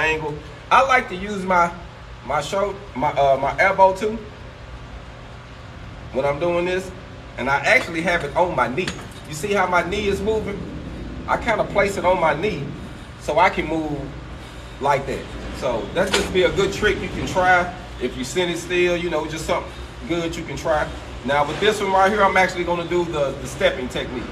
angle. I like to use my elbow too when I'm doing this, and I actually have it on my knee. You see how my knee is moving? I kind of place it on my knee so I can move like that. So that's just be a good trick you can try if you sitting still, you know, just something good you can try. Now with this one right here, I'm actually gonna do the stepping technique.